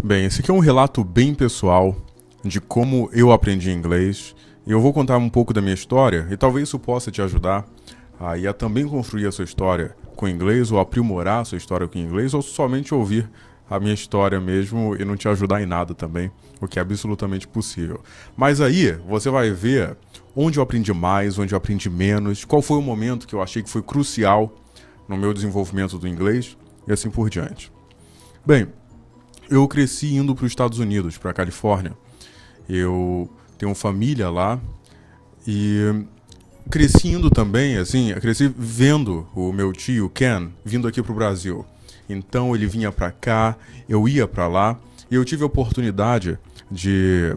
Bem, esse aqui é um relato bem pessoal de como eu aprendi inglês. Eu vou contar um pouco da minha história e talvez isso possa te ajudar a também construir a sua história com inglês ou aprimorar a sua história com inglês ou somente ouvir a minha história mesmo e não te ajudar em nada também, o que é absolutamente possível. Mas aí você vai ver onde eu aprendi mais, onde eu aprendi menos, qual foi o momento que eu achei que foi crucial no meu desenvolvimento do inglês e assim por diante. Bem, eu cresci indo para os Estados Unidos, para a Califórnia. Eu tenho família lá e cresci indo também, assim, cresci vendo o meu tio Ken vindo aqui para o Brasil. Então ele vinha para cá, eu ia para lá e eu tive a oportunidade de,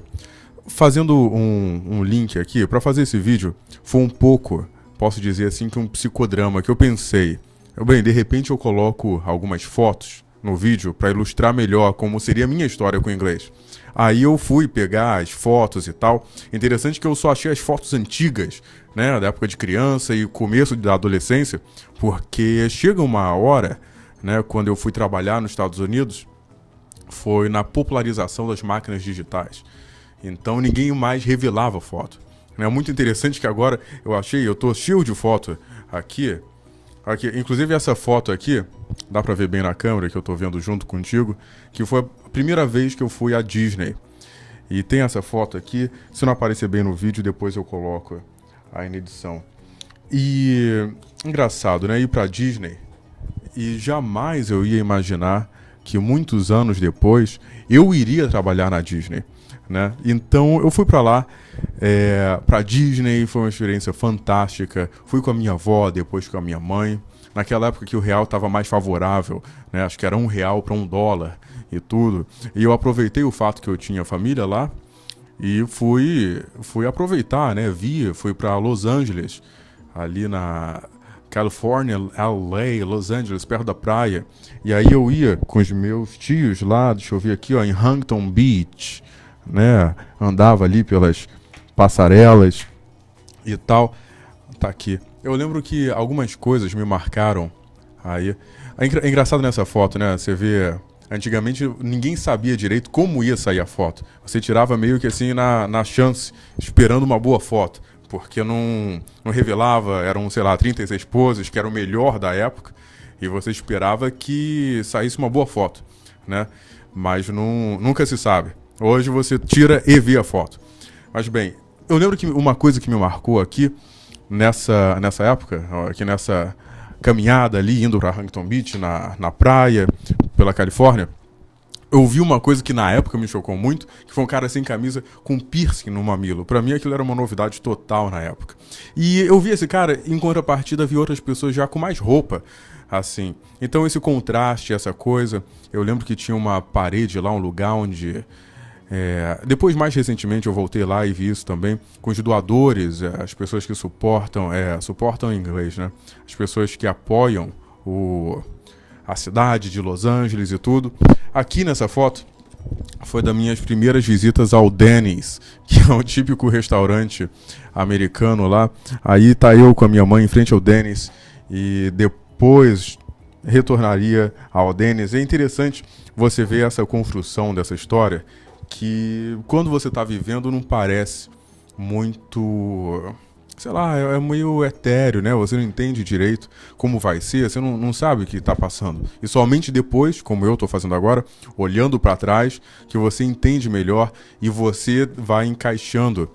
fazendo um link aqui, para fazer esse vídeo, foi um pouco, posso dizer assim, que um psicodrama que eu pensei. Bem, de repente eu coloco algumas fotos no vídeo para ilustrar melhor como seria a minha história com o inglês. Aí eu fui pegar as fotos e tal. Interessante que eu só achei as fotos antigas, né, da época de criança e começo da adolescência, porque chega uma hora, né, quando eu fui trabalhar nos Estados Unidos, foi na popularização das máquinas digitais. Então ninguém mais revelava foto. É muito interessante que agora eu tô cheio de foto aqui. Aqui, inclusive essa foto aqui, dá pra ver bem na câmera que eu tô vendo junto contigo, que foi a primeira vez que eu fui à Disney. E tem essa foto aqui, se não aparecer bem no vídeo, depois eu coloco aí na edição. E engraçado, né, ir pra Disney, e jamais eu ia imaginar que muitos anos depois eu iria trabalhar na Disney, né? Então eu fui pra lá, pra Disney, foi uma experiência fantástica. Fui com a minha avó, depois com a minha mãe. Naquela época que o real estava mais favorável, né? Acho que era R$ 1 para $1 e tudo. E eu aproveitei o fato que eu tinha família lá e fui aproveitar, né? Fui para Los Angeles, ali na Califórnia, LA, Los Angeles, perto da praia. E aí eu ia com os meus tios lá, deixa eu ver aqui, ó, em Huntington Beach, né? Andava ali pelas passarelas e tal. Tá aqui. Eu lembro que algumas coisas me marcaram aí. É engraçado nessa foto, né? Você vê, antigamente ninguém sabia direito como ia sair a foto. Você tirava meio que assim na chance, esperando uma boa foto. Porque não revelava, eram, sei lá, 36 poses, que era o melhor da época. E você esperava que saísse uma boa foto, né? Mas nunca se sabe. Hoje você tira e vê a foto. Mas bem, eu lembro que uma coisa que me marcou aqui, nessa época, aqui nessa caminhada ali, indo para Huntington Beach, na praia, pela Califórnia, eu vi uma coisa que na época me chocou muito, que foi um cara sem camisa com piercing no mamilo. Pra mim aquilo era uma novidade total na época. E eu vi esse cara, em contrapartida vi outras pessoas já com mais roupa, assim. Então esse contraste, essa coisa, eu lembro que tinha uma parede lá, um lugar onde... depois, mais recentemente, eu voltei lá e vi isso também com os doadores, as pessoas que suportam em inglês, né? As pessoas que apoiam a cidade de Los Angeles e tudo. Aqui nessa foto foi das minhas primeiras visitas ao Denny's, que é um típico restaurante americano lá. Aí tá eu com a minha mãe em frente ao Denny's e depois retornaria ao Denny's. É interessante você ver essa construção dessa história, que quando você está vivendo não parece muito, sei lá, é meio etéreo, né? Você não entende direito como vai ser, você não sabe o que está passando. E somente depois, como eu estou fazendo agora, olhando para trás, que você entende melhor e você vai encaixando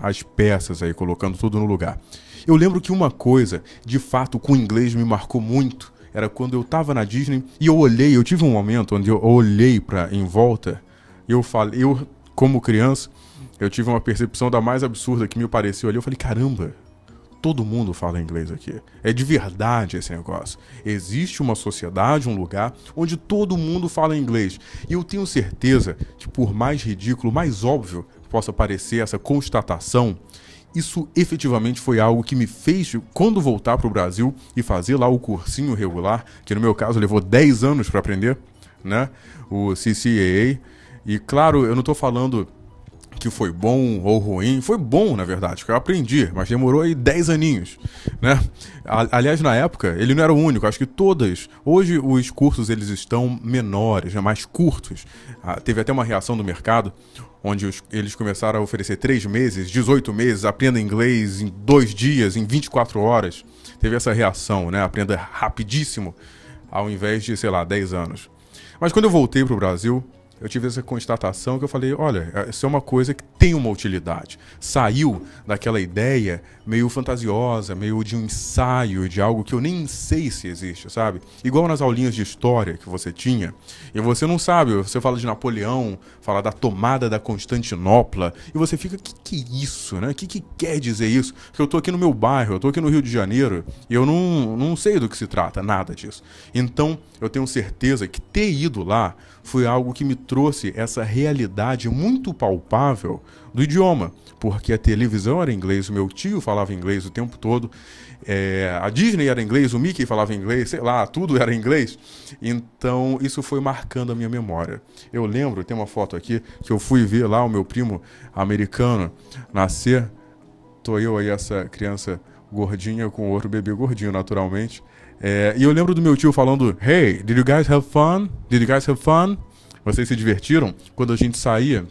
as peças aí, colocando tudo no lugar. Eu lembro que uma coisa, de fato, com o inglês me marcou muito, era quando eu tava na Disney e eu tive um momento onde eu olhei em volta e eu, como criança, eu tive uma percepção da mais absurda que me pareceu ali. Eu falei, caramba, todo mundo fala inglês aqui. É de verdade esse negócio. Existe uma sociedade, um lugar onde todo mundo fala inglês. E eu tenho certeza que, por mais ridículo, mais óbvio que possa parecer essa constatação, isso efetivamente foi algo que me fez, quando voltar para o Brasil e fazer lá o cursinho regular, que no meu caso levou 10 anos para aprender, né? O CCAA. E claro, eu não estou falando que foi bom ou ruim. Foi bom, na verdade, que eu aprendi, mas demorou aí 10 aninhos, né? Aliás, na época, ele não era o único, acho que todas. Hoje os cursos eles estão menores, né, mais curtos. Teve até uma reação do mercado, onde eles começaram a oferecer 3 meses, 18 meses, aprenda inglês em 2 dias, em 24 horas. Teve essa reação, né? Aprenda rapidíssimo, ao invés de, sei lá, 10 anos. Mas quando eu voltei para o Brasil, eu tive essa constatação que eu falei, olha, isso é uma coisa que tem uma utilidade. Saiu daquela ideia meio fantasiosa, meio de um ensaio, de algo que eu nem sei se existe, sabe? Igual nas aulinhas de história que você tinha, e você não sabe, você fala de Napoleão, fala da tomada da Constantinopla, e você fica, que é isso, né? Que quer dizer isso? Que eu tô aqui no meu bairro, eu tô aqui no Rio de Janeiro, e eu não sei do que se trata, nada disso. Então, eu tenho certeza que ter ido lá foi algo que me trouxe essa realidade muito palpável do idioma, porque a televisão era em inglês, o meu tio falava inglês o tempo todo, a Disney era em inglês, o Mickey falava inglês, sei lá, tudo era em inglês. Então isso foi marcando a minha memória. Eu lembro, tem uma foto aqui, que eu fui ver lá o meu primo americano nascer, tô eu aí, essa criança gordinha com outro bebê gordinho, naturalmente. E eu lembro do meu tio falando, hey, did you guys have fun? Did you guys have fun? Vocês se divertiram? Quando a gente saía,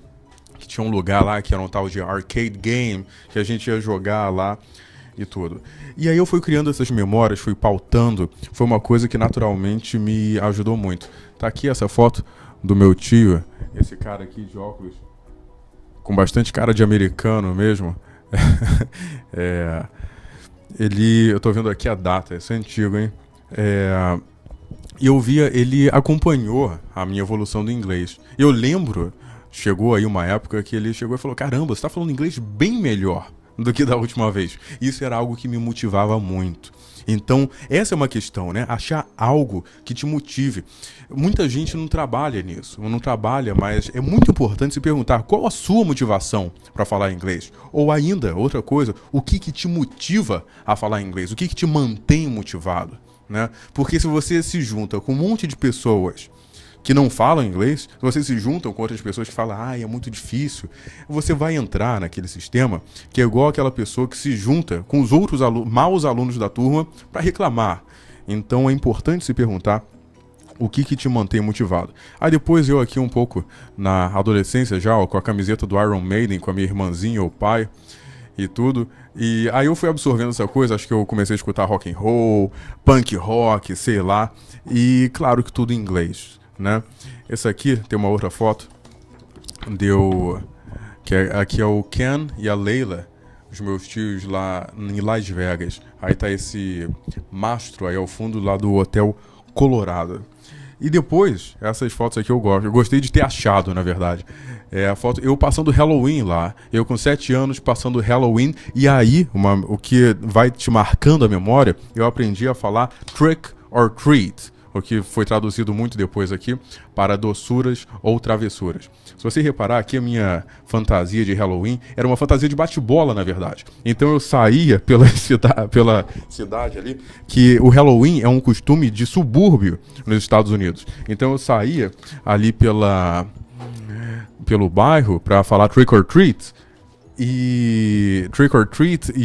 que tinha um lugar lá que era um tal de arcade game, que a gente ia jogar lá e tudo. E aí eu fui criando essas memórias, fui pautando, foi uma coisa que naturalmente me ajudou muito. Tá aqui essa foto do meu tio, esse cara aqui de óculos, com bastante cara de americano mesmo. Eu tô vendo aqui a data, isso é antigo, hein? E eu via, ele acompanhou a minha evolução do inglês. Eu lembro, chegou aí uma época que ele chegou e falou, caramba, você tá falando inglês bem melhor do que da última vez. Isso era algo que me motivava muito. Então, essa é uma questão, né? Achar algo que te motive. Muita gente não trabalha nisso, não trabalha, mas é muito importante se perguntar qual a sua motivação para falar inglês. Ou ainda, outra coisa, o que te motiva a falar inglês? O que te mantém motivado, né? Porque se você se junta com um monte de pessoas que não falam inglês, se você se juntam com outras pessoas que falam, é muito difícil, você vai entrar naquele sistema que é igual aquela pessoa que se junta com os outros maus alunos da turma para reclamar. Então é importante se perguntar o que te mantém motivado. Aí depois eu aqui um pouco na adolescência já, com a camiseta do Iron Maiden, com a minha irmãzinha, o pai e tudo. E aí eu fui absorvendo essa coisa, acho que eu comecei a escutar rock and roll, punk rock, sei lá, e claro que tudo em inglês, né? Essa aqui tem uma outra foto aqui é o Ken e a Leila, os meus tios lá em Las Vegas. Aí tá esse mastro aí ao fundo lá do Hotel Colorado. E depois, essas fotos aqui eu gosto. Eu gostei de ter achado, na verdade. A foto, eu passando Halloween lá. Eu com 7 anos passando Halloween. E aí, o que vai te marcando a memória, eu aprendi a falar trick or treat. O que foi traduzido muito depois aqui para doçuras ou travessuras. Se você reparar aqui, a minha fantasia de Halloween era uma fantasia de bate-bola, na verdade. Então eu saía pela cidade ali, que o Halloween é um costume de subúrbio nos Estados Unidos. Então eu saía ali pelo bairro para falar trick or treat, e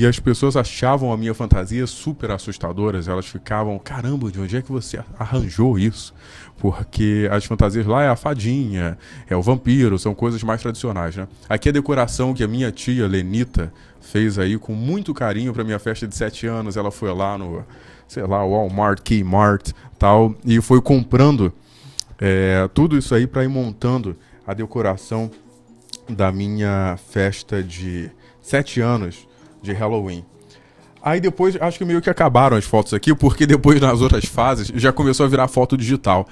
as pessoas achavam a minha fantasia super assustadoras. Elas ficavam, caramba, de onde é que você arranjou isso? Porque as fantasias lá é a fadinha, é o vampiro, são coisas mais tradicionais, né? Aqui a decoração que a minha tia Lenita fez aí com muito carinho para minha festa de 7 anos. Ela foi lá no, sei lá, Walmart, Kmart, tal, e foi comprando tudo isso aí para ir montando a decoração da minha festa de 7 anos de Halloween. Aí depois, acho que meio que acabaram as fotos aqui, porque depois nas outras fases já começou a virar foto digital,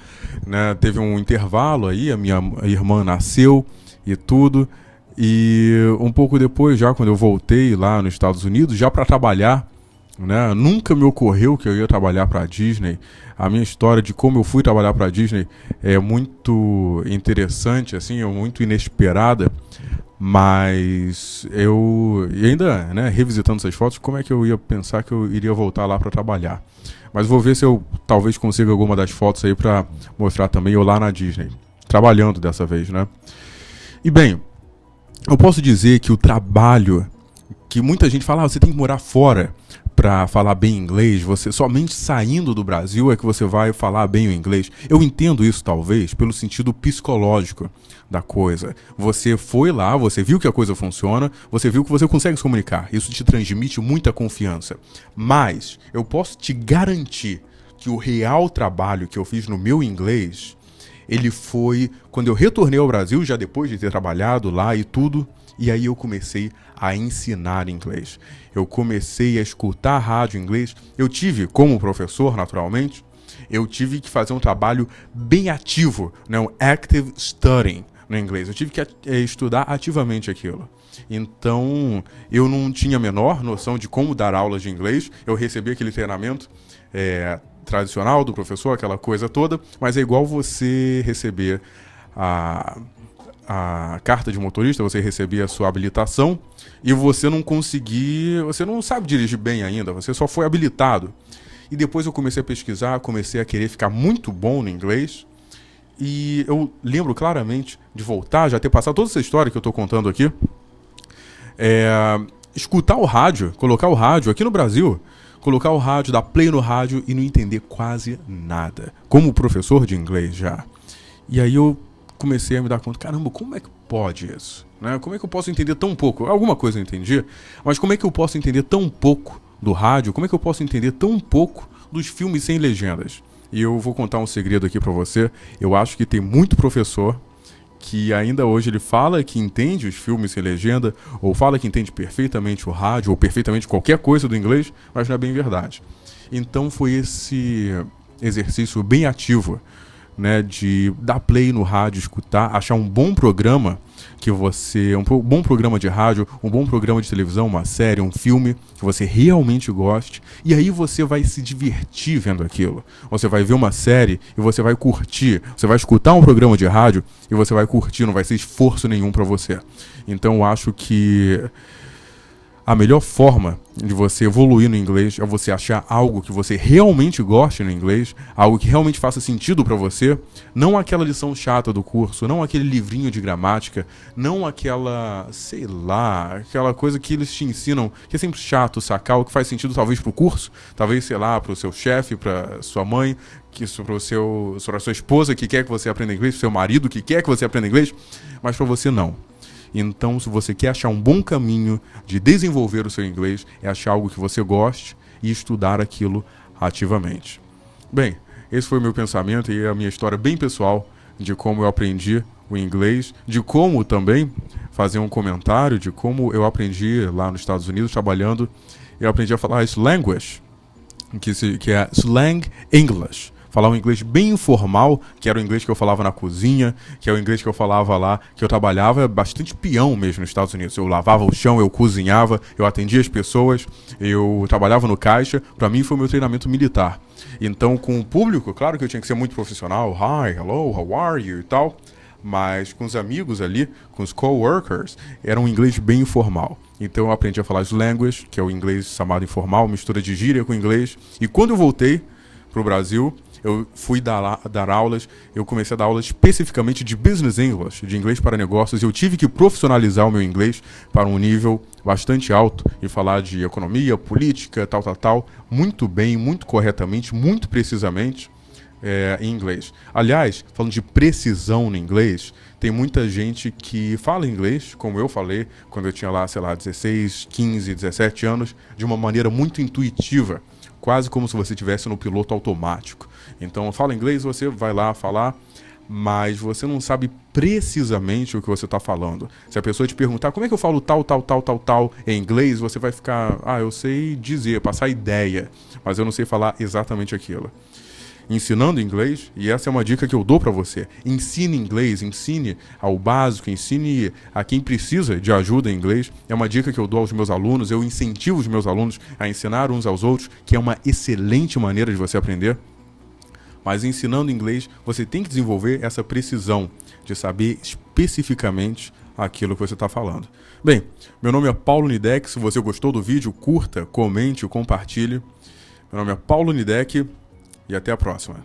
né? Teve um intervalo aí, a minha irmã nasceu e tudo, e um pouco depois, já quando eu voltei lá nos Estados Unidos, já para trabalhar, né? Nunca me ocorreu que eu ia trabalhar para a Disney. A minha história de como eu fui trabalhar para a Disney é muito interessante, assim, é muito inesperada, mas e ainda, né, revisitando essas fotos, como é que eu ia pensar que eu iria voltar lá para trabalhar? Mas vou ver se eu talvez consiga alguma das fotos aí para mostrar também, eu lá na Disney, trabalhando dessa vez, né? E bem, eu posso dizer que o trabalho, que muita gente fala, você tem que morar fora para falar bem inglês, você somente saindo do Brasil é que você vai falar bem o inglês. Eu entendo isso talvez pelo sentido psicológico da coisa. Você foi lá, você viu que a coisa funciona, você viu que você consegue se comunicar. Isso te transmite muita confiança. Mas eu posso te garantir que o real trabalho que eu fiz no meu inglês, ele foi quando eu retornei ao Brasil, já depois de ter trabalhado lá e tudo, e aí eu comecei a ensinar inglês. Eu comecei a escutar rádio em inglês. Eu tive, como professor, naturalmente, eu tive que fazer um trabalho bem ativo, né? Um active studying no inglês. Eu tive que estudar ativamente aquilo. Então, eu não tinha a menor noção de como dar aulas de inglês. Eu recebi aquele treinamento tradicional do professor, aquela coisa toda, mas é igual você receber a carta de motorista, você receber a sua habilitação e você não sabe dirigir bem ainda, você só foi habilitado. E depois eu comecei a pesquisar, comecei a querer ficar muito bom no inglês e eu lembro claramente de voltar, já ter passado toda essa história que eu estou contando aqui, escutar o rádio, colocar o rádio aqui no Brasil, colocar o rádio, dar play no rádio e não entender quase nada, como professor de inglês já. E aí eu comecei a me dar conta, caramba, como é que pode isso? Né? Como é que eu posso entender tão pouco? Alguma coisa eu entendi, mas como é que eu posso entender tão pouco do rádio? Como é que eu posso entender tão pouco dos filmes sem legendas? E eu vou contar um segredo aqui pra você. Eu acho que tem muito professor que ainda hoje ele fala que entende os filmes sem legenda, ou fala que entende perfeitamente o rádio, ou perfeitamente qualquer coisa do inglês, mas não é bem verdade. Então foi esse exercício bem ativo, né, de dar play no rádio, escutar, achar um bom programa um bom programa de rádio, um bom programa de televisão, uma série, um filme que você realmente goste, e aí você vai se divertir vendo aquilo. Você vai ver uma série e você vai curtir, você vai escutar um programa de rádio e você vai curtir, não vai ser esforço nenhum para você. Então eu acho que a melhor forma de você evoluir no inglês é você achar algo que você realmente goste no inglês, algo que realmente faça sentido para você, não aquela lição chata do curso, não aquele livrinho de gramática, não aquela, sei lá, aquela coisa que eles te ensinam, que é sempre chato sacar, o que faz sentido talvez pro curso, talvez, sei lá, pro seu chefe, pra sua mãe, pra sua esposa que quer que você aprenda inglês, pro seu marido que quer que você aprenda inglês, mas pra você não. Então, se você quer achar um bom caminho de desenvolver o seu inglês, é achar algo que você goste e estudar aquilo ativamente. Bem, esse foi o meu pensamento e a minha história bem pessoal de como eu aprendi o inglês, de como também fazer um comentário de como eu aprendi lá nos Estados Unidos trabalhando. Eu aprendi a falar slanglish, que é slang English. Falar um inglês bem informal, que era o inglês que eu falava na cozinha, que é o inglês que eu falava lá, que eu trabalhava bastante peão mesmo nos Estados Unidos. Eu lavava o chão, eu cozinhava, eu atendia as pessoas, eu trabalhava no caixa. Para mim foi o meu treinamento militar. Então, com o público, claro que eu tinha que ser muito profissional. Hi, hello, how are you e tal. Mas com os amigos ali, com os coworkers, era um inglês bem informal. Então eu aprendi a falar slanglish, que é o inglês chamado informal, mistura de gíria com inglês. E quando eu voltei pro Brasil, eu fui dar aulas, eu comecei a dar aulas especificamente de Business English, de inglês para negócios. Eu tive que profissionalizar o meu inglês para um nível bastante alto e falar de economia, política, tal, muito bem, muito corretamente, muito precisamente em inglês. Aliás, falando de precisão no inglês, tem muita gente que fala inglês, como eu falei, quando eu tinha lá, sei lá, 16, 15, 17 anos, de uma maneira muito intuitiva, quase como se você estivesse no piloto automático. Então, fala inglês, você vai lá falar, mas você não sabe precisamente o que você está falando. Se a pessoa te perguntar como é que eu falo tal em inglês, você vai ficar, eu sei dizer, passar ideia, mas eu não sei falar exatamente aquilo. Ensinando inglês, e essa é uma dica que eu dou para você, ensine inglês, ensine ao básico, ensine a quem precisa de ajuda em inglês. É uma dica que eu dou aos meus alunos, eu incentivo os meus alunos a ensinar uns aos outros, que é uma excelente maneira de você aprender. Mas ensinando inglês, você tem que desenvolver essa precisão de saber especificamente aquilo que você está falando. Bem, meu nome é Paulo Nidek. Se você gostou do vídeo, curta, comente, compartilhe. Meu nome é Paulo Nidek e até a próxima.